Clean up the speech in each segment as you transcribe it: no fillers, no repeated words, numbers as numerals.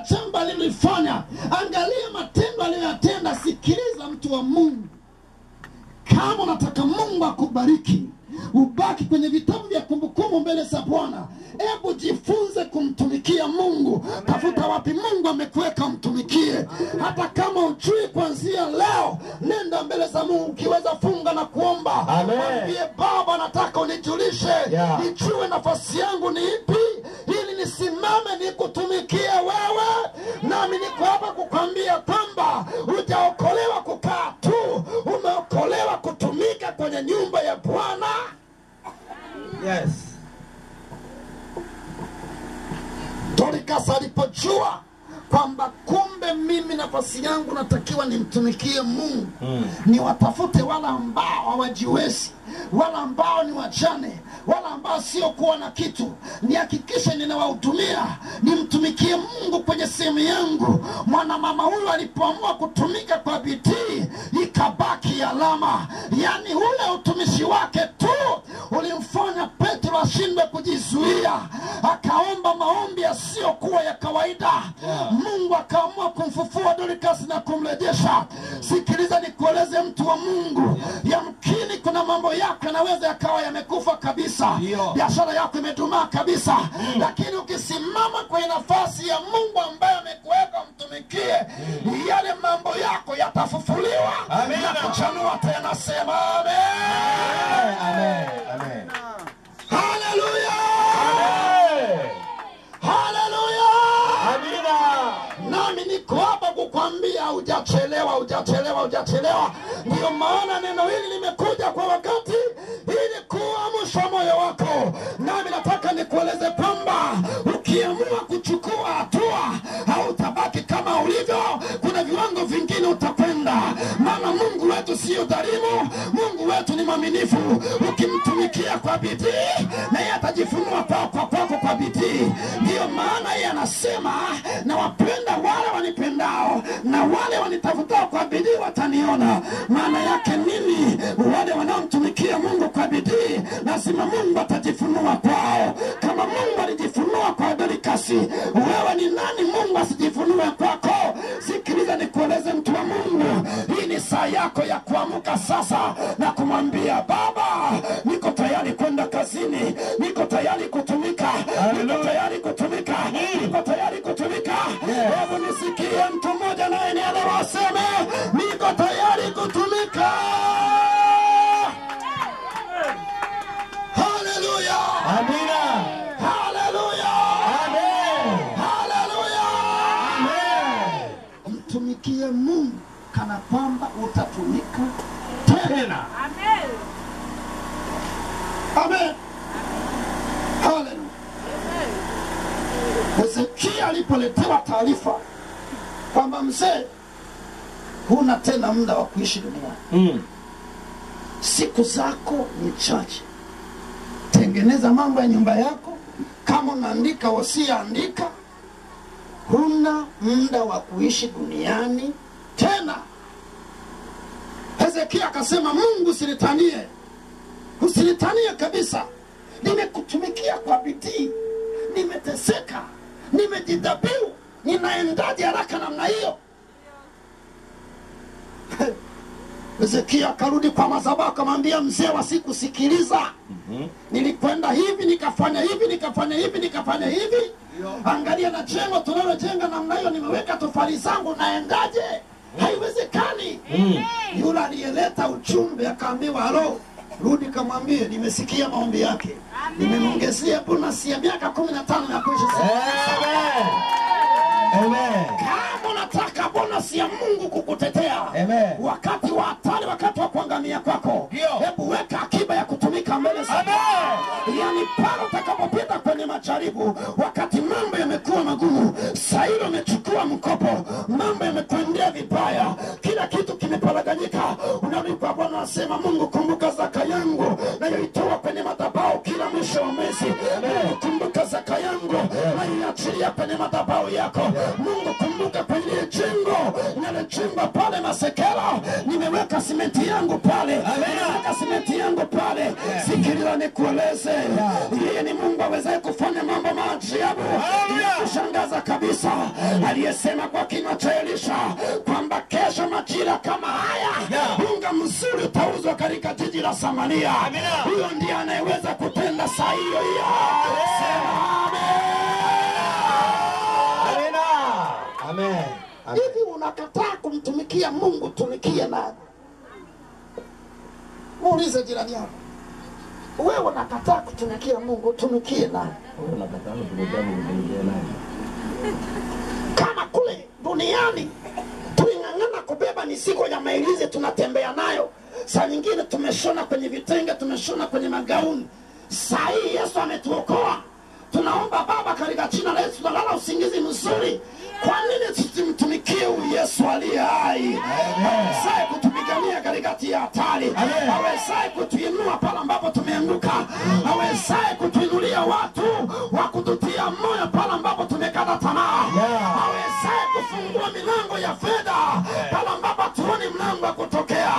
jambo alilofanya, angalia matendo aliyotenda. Sikiliza mtu wa Mungu, kama unataka Mungu akubariki, ubaki kwenye vitabu vya kumbukumbu mbele za Bwana. Hebu jifunze kumtumikia Mungu. Tafuta wapi Mungu amekuweka umtumikie. Hata kama ujui, kuanzia leo nenda mbele za Mungu, ukiweza funga na kuomba. Mwambie Baba, nataka unijulishe, nijue nafasi yangu ni ipi, ili nisimame nikutumikie wewe. Nami niko hapa kukwambia kwamba hujaokolewa kukaa tu, umeokolewa kutumika kwenye nyumba ya Bwana. Yes. Dorcas alipojua kwamba kumbe mimi nafasi yangu natakiwa nimtumikie Mungu, ni watafute wala ambao hawajiwezi, wala ambao ni wajane, wala ambao sio kuwa na kitu, nihakikishe ninawahudumia, nimtumikie Mungu kwenye sehemu yangu. Mwana mama huyu alipoamua kutumika kwa bidii, ikabaki alama. Yani ule utumishi wake tu ulimfanya Petro ashindwe kujizuia, akaomba maombi yasiyokuwa ya kawaida. Mungu akaamua kumfufua Dorcas na kumrejesha. Sikiliza nikueleze mtu wa Mungu, yamkini kuna mambo yako yanaweza yakawa yamekufa kabisa, biashara yako imedumaa kabisa, lakini ukisimama kwenye nafasi ya Mungu ambaye amekuweka mtumikie, yale mambo yako yatafufuliwa na kuchanua tena. Sema amen. Amen. Amen. Haleluya. Haleluya. Amina. Nami niko hapa kukwambia hujachelewa, hujachelewa, hujachelewa. Ndio maana neno hili limekuja kwa wakati, ili kuamsha moyo wako. Nami nataka nikueleze kwamba ukiamua kuchukua hatua, hautabaki kama ulivyo. Kuna viwango vingine utakwenda, maana Mungu wetu sio dhalimu. Mungu wetu ni mwaminifu. Ukimtumikia kwa bidii, na yeye atajifunua kwako kwa bidii. Ndio maana yeye anasema, na wapenda wale wanipendao, na wale wanitafutao kwa bidii wataniona. Maana yake nini? Wale wanaomtumikia Mungu kwa bidii, lazima Mungu atajifunua kwao. Kama Mungu alijifunua kwa Dorcas, wewe ni nani Mungu asijifunue kwako? Sikiliza nikueleze mtu wa Mungu, hii ni saa yako ya kuamka sasa na kumwambia Baba, niko tayari kwenda kazini, niko tayari kutumika, niko tayari kutumika, niko tayari kutumika. Hebu nisikie mtu mmoja naye ni anasema, niko tayari kutumika. Haleluya. Amina. Haleluya. Amen. Haleluya. Amen. Mtumikie Mungu kana kwamba utatumika tena. Amen. Amen. Haleluya. Hezekia alipoletewa taarifa kwamba mzee, huna tena muda wa kuishi duniani, siku zako ni chache, tengeneza mambo ya nyumba yako, kama unaandika wasia andika, huna muda wa kuishi duniani tena. Hezekia akasema, Mungu usinitanie, usinitanie kabisa. Nimekutumikia kwa bidii, nimeteseka, nimejidhabihu, ninaendaje haraka namna hiyo? Hezekia akarudi kwa madhabahu akamwambia mzee wa siku, sikiliza, nilikwenda hivi, nikafanya hivi, nikafanya hivi, nikafanya hivi. Angalia na jengo tunalojenga namna hiyo, nimeweka tofali zangu, naendaje? Haiwezekani. Yule aliyeleta ujumbe akaambiwa, halo, rudi kamwambie nimesikia maombi yake, nimemongezea bonus ya miaka 15 ya kuishi. Amen. Amen. Kama unataka bonus ya Mungu kukutetea, Amen, wakati wa hatari, wakati wa kuangamia kwako, hebu weka akiba ya kutumika mbele za Mungu. Yani pale utakapopita kwenye majaribu, wakati mambo yamekuwa magumu, Sailo umechukua mkopo, mambo yamekwendea vibaya, kila kitu kimeparaganyika, unarudi kwa Bwana unasema, Mungu kumbuka zaka yangu nayoitoa kwenye madhabahu kila mwisho wa mwezi. Mungu kumbuka zaka yangu naiachilia kwenye madhabahu yako. Mungu kumbuka kwenye jengo limechimba pale Masekela, nimeweka simenti yangu pale, nimeweka simenti yangu pale. Sikiliza nikueleze, yeye ni Mungu awezaye kufanya mambo maajabu ya kushangaza kabisa. Aliyesema kwa kinywa cha Elisha kwamba kesho majira kama haya unga mzuri utauzwa katika jiji la Samaria, huyo ndiye anayeweza kutenda saa hiyo hiyo. Sema amen. Amen. Hivi unakataa kumtumikia Mungu, tumikie nani? Muulize jirani yako, wewe unakataa kutumikia Mungu, tumikie nani? Kama kule duniani tuling'ang'ana kubeba mizigo ya mailizi tunatembea nayo, saa nyingine tumeshona kwenye vitenge, tumeshona kwenye magauni. Saa hii Yesu ametuokoa, tunaomba Baba katika jina la Yesu, tunalala usingizi mzuri. Kwa nini tusimtumikie Yesu aliye hai, awezaye kutupigania katikati ya hatari, awezaye kutuinua pale ambapo tumeanguka, awezaye kutuinulia watu wa kututia moyo pale ambapo tumekata tamaa, awezaye kufungua milango ya fedha pale ambapo tuoni mlango wa kutokea.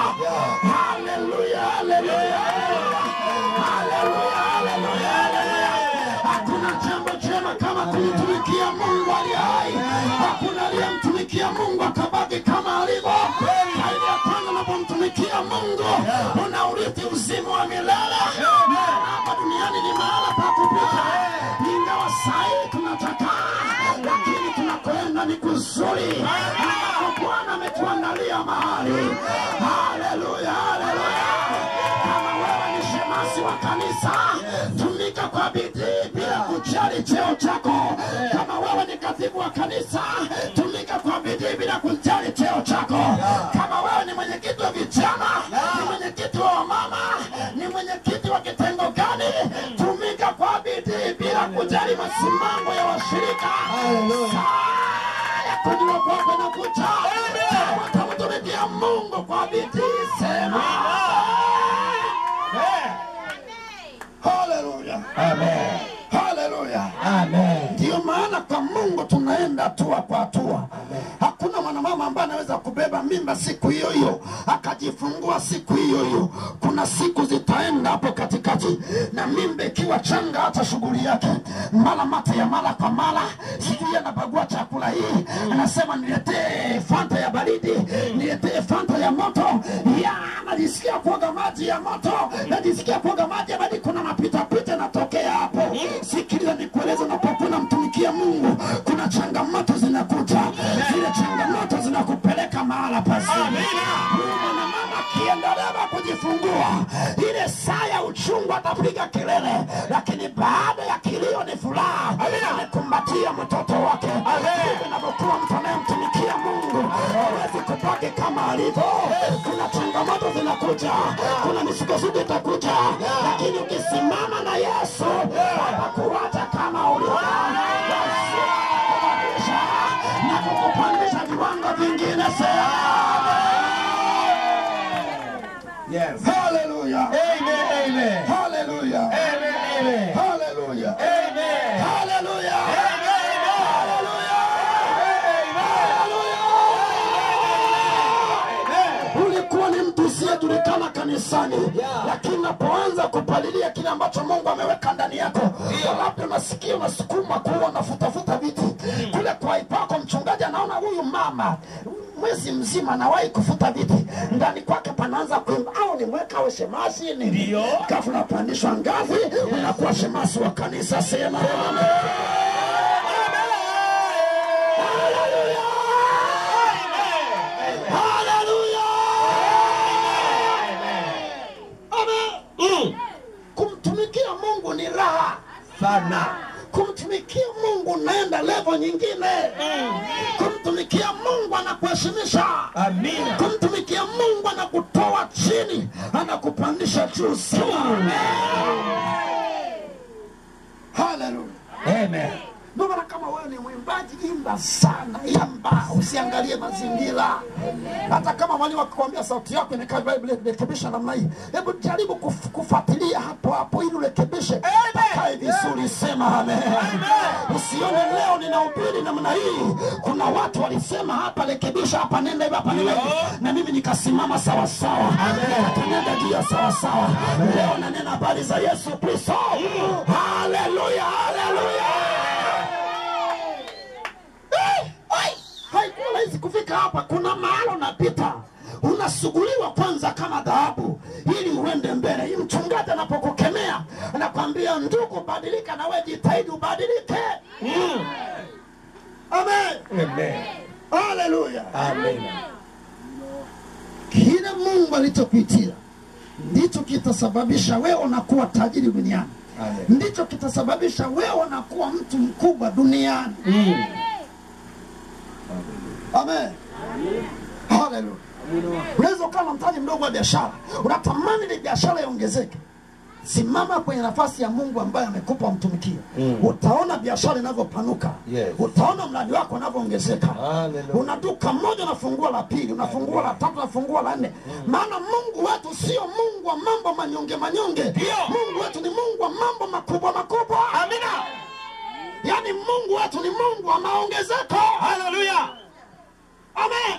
Haleluya, haleluya, haleluya, haleluya, haleluya. Hakuna jambo jema kama kumtumikia Mungu aliye hai. Hakuna aliyemtumikia Mungu akabaki kama alivyo. Kaidi ya kwanza, unapomtumikia Mungu unaurithi uzima wa milele. Hapa duniani ni mahala pa kupita, ingawa saa hii tunataka, lakini tunakwenda ni kuzuri, ambapo Bwana ametuandalia mahali. Haleluya, haleluya. Kama wewe ni shemasi wa kanisa, tumika kwa bidii bila kujali cheo chako. Kama wewe ni katibu wa kanisa, tumika kwa bidii bila kujali cheo chako. Kama wewe ni mwenyekiti wa vijana, ni mwenyekiti wa mama, ni mwenyekiti wa kitengo gani, tumika kwa bidii bila kujali masimango ya washirika. Saa ya kujua kwako na kucha, watamtumikia Mungu kwa bidii. Sema haleluya, amen. Haleluya, amen. Ndio maana kwa Mungu tunaenda hatua kwa hatua. Hakuna mwanamama ambaye anaweza kubeba mimba siku hiyo hiyo akajifungua siku hiyo hiyo. Kuna siku zitaenda hapo katikati, na mimba ikiwa changa hata shughuli yake mara mate ya mara kwa mara, sijui anabagua chakula hii, anasema niletee Fanta ya baridi, niletee Fanta ya moto. Ya najisikia kuoga maji ya moto, najisikia kuoga maji ya baridi. Kuna mapita pita natokea hapo. Sikiliza nikueleze, unapokuwa mtumikia Mungu kuna changamoto zinakuja. Zile changamoto zinakupeleka mahala pazuri. Mwana mama akiendelea kujifungua, ile saa ya uchungu atapiga kelele, lakini baada ya kilio ni furaha. Amekumbatia mtoto wake. Hivi unapokuwa mtu anayemtumikia Mungu, hawezi kubaki kama alivyo. Kuna changamoto zinakuja, kuna misukosuko itakuja, lakini ukisimama na Yesu atakuacha kama ulivyo, na kukupandisha viwango vingine. Yes. Hallelujah. Amen. Amen. Hallelujah. Amen. Amen. Hallelujah. Amen. Hallelujah. Ulikuwa ni mtu usiyejulikana kanisani, lakini unapoanza kupalilia kile ambacho Mungu ameweka ndani yako, labda unasikia unasukuma kuwa unafutafuta viti kule kwa ipako. Mchungaji anaona huyu mama mwezi mzima anawahi kufuta viti, ndani kwake panaanza kuimba, au ni mweka awe shemasi ni ndio. Kafu unapandishwa ngazi, unakuwa shemasi wa kanisa. Sema amen. Kumtumikia Mungu ni raha Sana. Kumtumikia Mungu naenda level nyingine. Kumtumikia Mungu anakuheshimisha. Amina. Kumtumikia Mungu anakutoa chini, anakupandisha juu sana. Hallelujah. Amen. Ndio maana kama wewe ni mwimbaji, imba sana, imba, usiangalie mazingira. Hata kama mwalimu akikwambia sauti yako inakaa vibaya, rekebisha namna hii. Hebu jaribu kufuatilia hapo hapo ili urekebishe. Kae vizuri, sema amen. Usione leo ninahubiri namna hii, kuna watu walisema hapa rekebisha, hapa nenda hivi, hapa nenda hivi, na mimi nikasimama sawa sawa. Nenda dia sawa sawa. Leo nanena habari za Yesu Kristo. Haleluya, haleluya. Haikuwa rahisi kufika hapa. Kuna mahali unapita, unasuguliwa kwanza kama dhahabu ili uende mbele. Hii mchungaji anapokukemea anakuambia, ndugu, badilika, na wewe jitahidi ubadilike. Amen. Amen. Haleluya. Amen. Kile Mungu alichokuitia ndicho kitasababisha wewe unakuwa tajiri duniani. Amen. Ndicho kitasababisha wewe unakuwa mtu mkubwa duniani. Amen. Haleluya. Unaweza kuwa na mtaji mdogo wa biashara, unatamani ile biashara iongezeke. Simama kwenye nafasi ya Mungu ambaye amekupa umtumikie. Utaona biashara inavyopanuka. Yes. Utaona mradi wako unavyoongezeka. Una duka moja unafungua la pili, unafungua la tatu, unafungua la nne. Maana Mungu wetu sio Mungu wa mambo manyonge manyonge. Mungu wetu ni Mungu wa mambo makubwa makubwa. Amina. Yaani Mungu wetu ni Mungu wa maongezeko. Haleluya. Amen.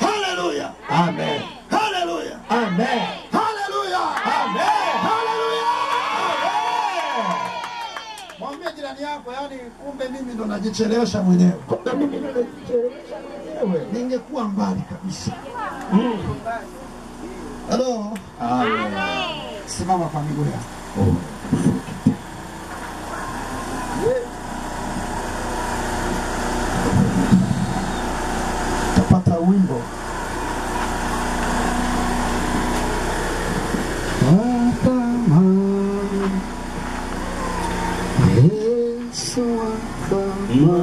Haleluya. Amen. Haleluya. Amen. Haleluya. Amen. Haleluya. Mwambie jirani yako, yani kumbe mimi ndo najichelewesha mwenyewe. Kumbe mimi ndo najichelewesha mwenyewe. Ningekuwa mbali kabisa. Hello. Amen. Simama kwa miguu yako. Tapata wimbo.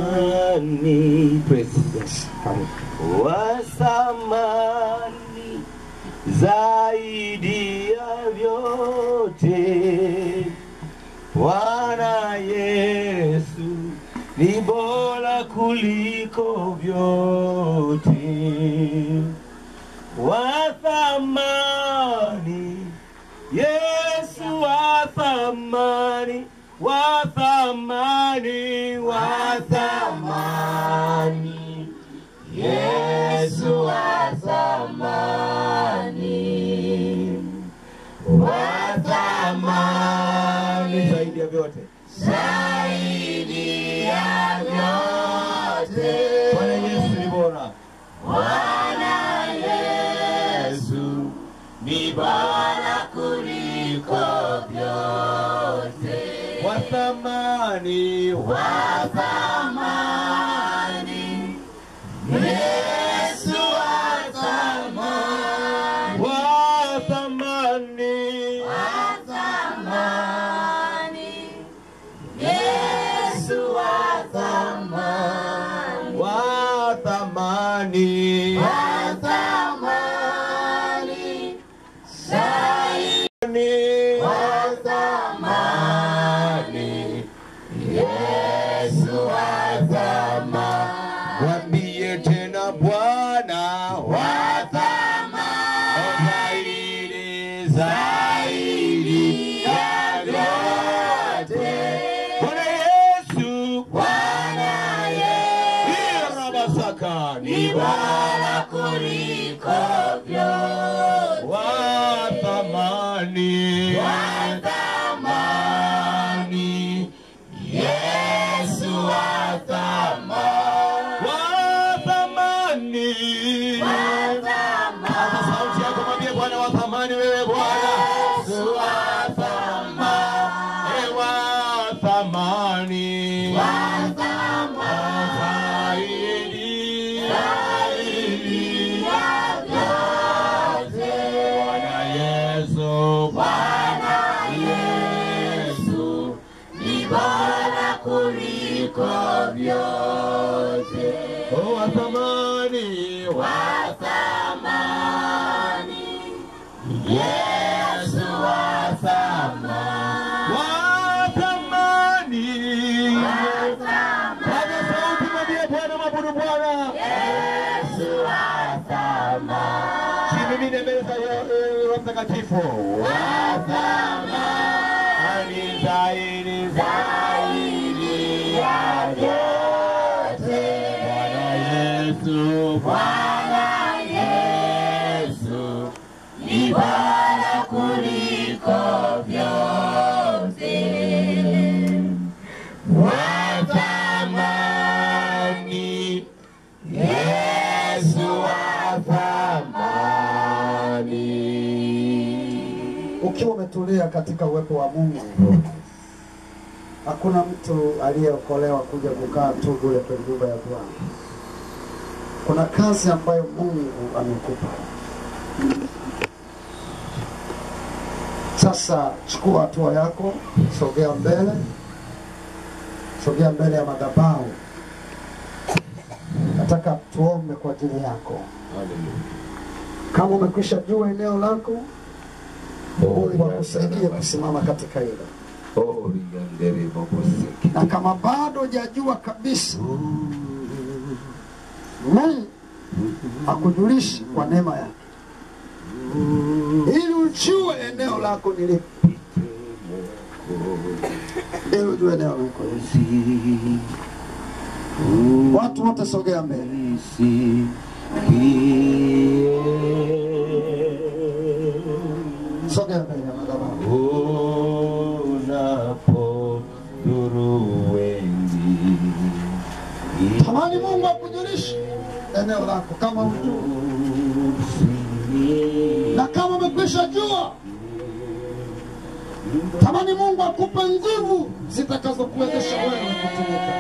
Wasamani, wasamani zaidi ya vyote, Bwana Yesu ni bora kuliko vyote. Wathamani Yesu, wathamani, wathamani, wathamani Yesu, wathamani, wathamani zaidi ya vyote, zaidi ya vyote. Bwana Yesu ni bora, Bwana Yesu ni bora kuliko vyote. Wathamani, wathamani Yesu, wathamani, wathamani, wathamani Yesu, wathamani, wathamani, wathamani zaidi, wathamani Yesu, wathamani. Mwambie tena Bwana, wathamani zaidi ya vyote. Bwana Yesu, Bwana Yesu ni bora kuliko vyote. Wathamani, wathamani Yesu, wathamani, wathamani, wathamani. Hata sauti yako mwambie Bwana wathamani, wewe Bwana Yesu, wathamani, wathamani, wathamani zaidi ya vyote. Bwana Yesu, Bwana Yesu Mtakatifu. Wa thamani zaidi ya yote. Bwana Yesu ni bora kuliko vyote. Wa thamani, Yesu wa thamani. Ukiwa umetulia katika uwepo wa Mungu, hakuna mtu aliyeokolewa kuja kukaa tu kule kwenye nyumba ya Bwana. Kuna kazi ambayo Mungu amekupa. Sasa chukua hatua yako, sogea mbele. Sogea mbele ya madhabahu. Nataka tuombe kwa ajili yako. Kama umekwisha jua eneo lako, Mungu akusaidie kusimama katika hilo. Na kama bado hujajua kabisa, Mungu akujulishe kwa neema yake, ili ujue eneo lako ni lipi. Ili ujue eneo lako ni lipi. Watu wote sogea mbele. Sogea mbele ya madhabahu. Unapodhuru wengi, tamani Mungu akujulishe eneo lako kama unajua. Na kama umekwisha jua, tamani Mungu akupe nguvu zitakazokuwezesha wewe kutumika.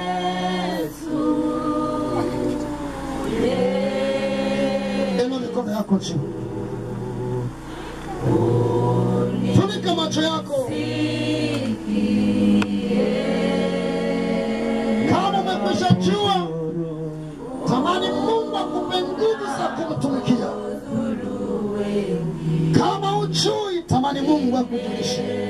Eno mikono yako chini. Funika macho yako. Kama umekwisha jua, tamani Mungu akupe nguvu za kumtumikia. Kama ujui, tamani Mungu akujulishe.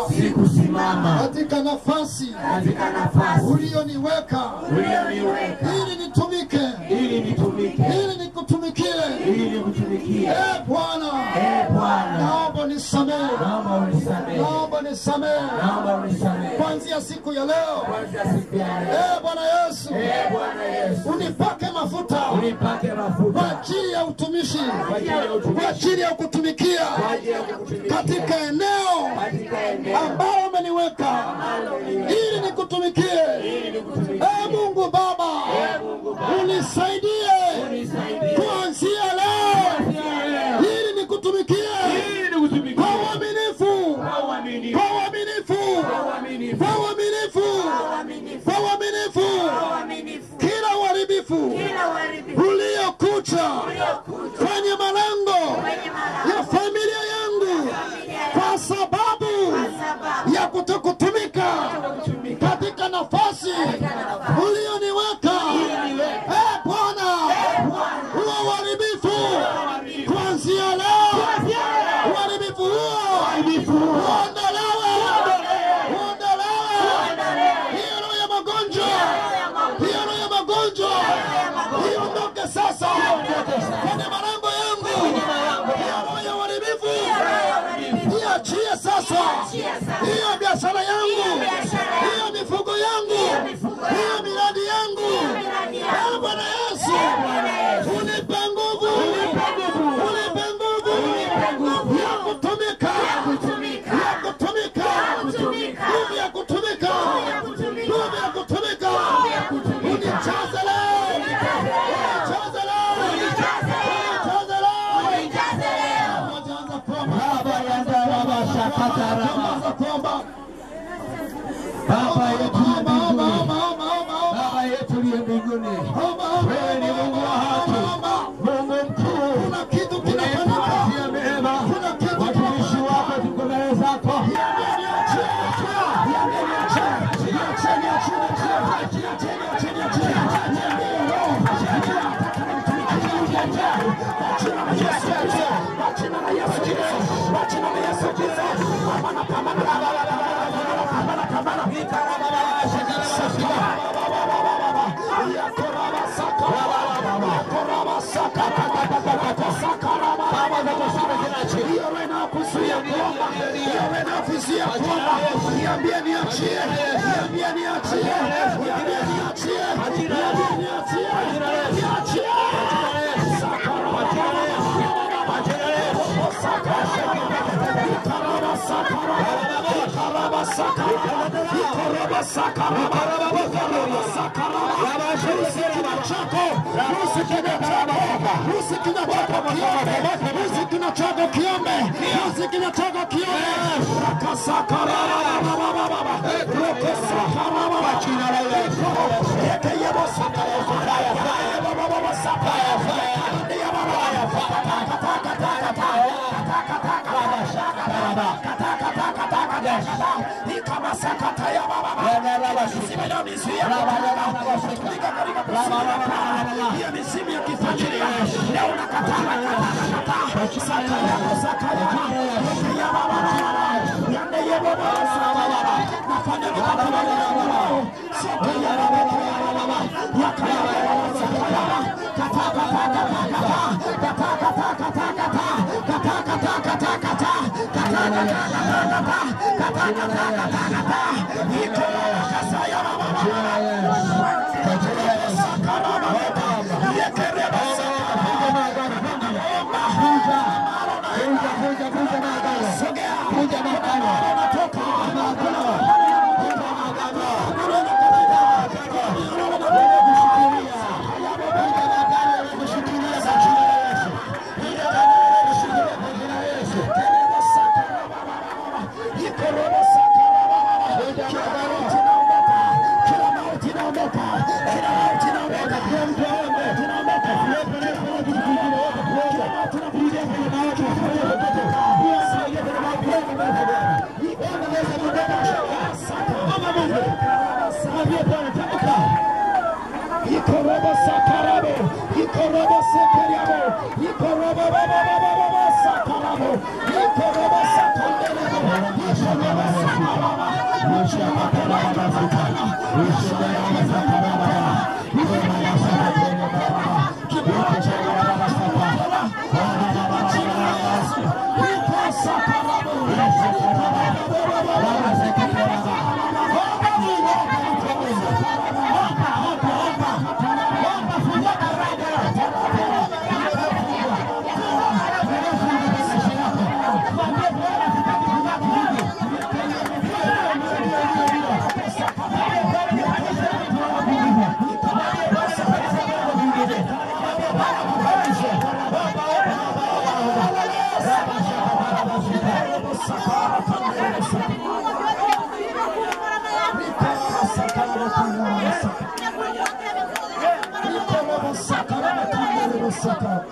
Sikusimama katika nafasi ulioniweka ili nitumike, ili nikutumikie. Bwana, naomba nisamehe, naomba nisamehe kuanzia siku ya leo. Bwana Yesu, unipake mafuta kwa ajili ya utumishi, kwa ajili ya kutumikia katika eneo ambalo umeniweka ili nikutumikie. Mungu Baba, unisaidie kila uharibifu uliokuja kwenye malango ya familia yangu kwa sababu ya kutokutumika katika nafasi ulioniweka. Bwana, huo uharibifu kuanzia leo, uharibifu huo uondolewe. Hiyo roho ya magonjwa, iondoke sasa kwenye malango yangu. Hiyo roho ya uharibifu iachie sasa. Hiyo biashara yangu, hiyo mifugo yangu, hiyo miradi yangu. Bwana Yesu, unipe nguvu ya kutumika, nguvu ya kutumika. Unijaze leo. Baba yetu uliye mbinguni, wewe ni Mungu wa haki, Mungu mkuu. Kuna kitu kinafanyika. Mema watumishi wako tuko mbele zako. Sata.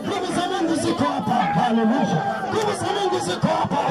Nguvu za Mungu ziko hapa. Haleluya. Nguvu za Mungu ziko hapa.